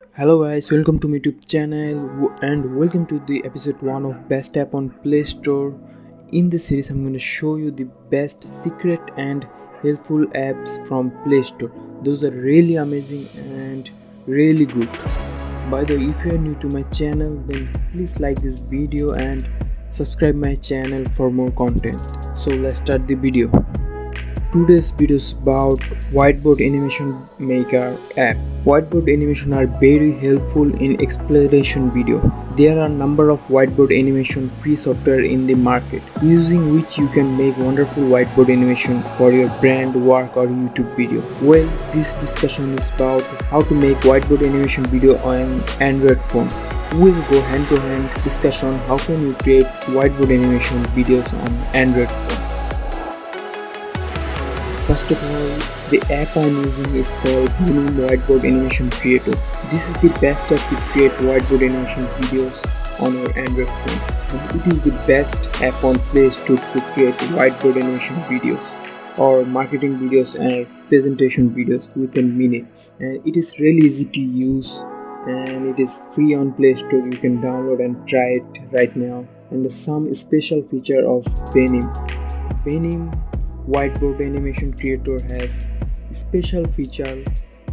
Hello guys, welcome to my YouTube channel and welcome to the episode 1 of Best App on Play Store. In this series I'm going to show you the best secret and helpful apps from Play Store. Those are really amazing and really good. By the way, if you are new to my channel then please like this video and subscribe my channel for more content. So let's start the video. Today's video is about Whiteboard Animation Maker app. Whiteboard animation are very helpful in exploration video. There are a number of whiteboard animation free software in the market, using which you can make wonderful whiteboard animation for your brand, work or YouTube video. Well, this discussion is about how to make whiteboard animation video on Android phone. We'll go hand to hand discussion how can you create whiteboard animation videos on Android phone. First of all, the app I'm using is called Whiteboard Animation Creator. This is the best app to create whiteboard animation videos on your Android phone. And it is the best app on Play Store to create whiteboard animation videos or marketing videos and presentation videos within minutes. And it is really easy to use and it is free on Play Store. You can download and try it right now. And some special feature of Benim. Whiteboard Animation Creator has special feature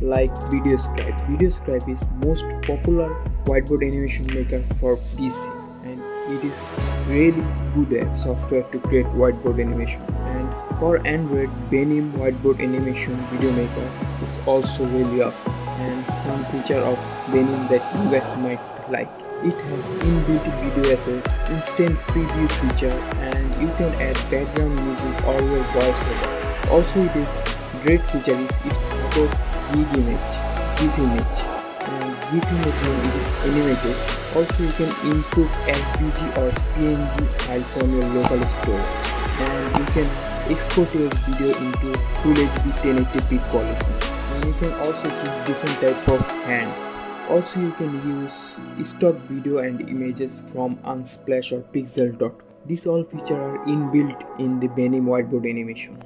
like Video Scribe. Video Scribe is most popular whiteboard animation maker for PC and it is really good software to create whiteboard animation. And for Android, Benim Whiteboard Animation Video Maker is also really awesome. And some feature of Benim that you guys might like. It has inbuilt video assist, instant preview feature, and you can add background music or your voiceover. Also, it is great feature is it supports GIF image, and GIF image when it is animated. Also, you can input SVG or PNG file from your local storage, and you can export your video into Full HD 1080p quality. And you can also choose different type of hands. Also, you can use stock video and images from Unsplash or Pixel.com. These all features are inbuilt in the Benim Whiteboard Animation.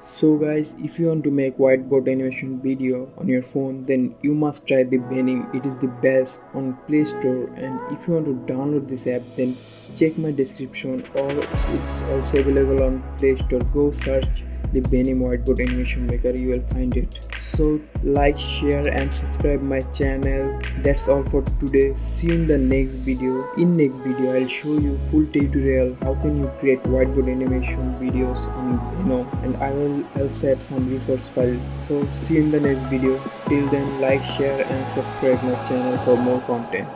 So guys, if you want to make whiteboard animation video on your phone, then you must try the Benim. It is the best on Play Store, and if you want to download this app, then check my description, or it's also available on Play Store. Go search the Benim Whiteboard Animation Maker, you will find it. So like, share and subscribe my channel. That's all for today. See you in the next video. In next video I'll show you full tutorial how can you create whiteboard animation videos on Benim, and I will also add some resource file. So see you in the next video. Till then, like, share and subscribe my channel for more content.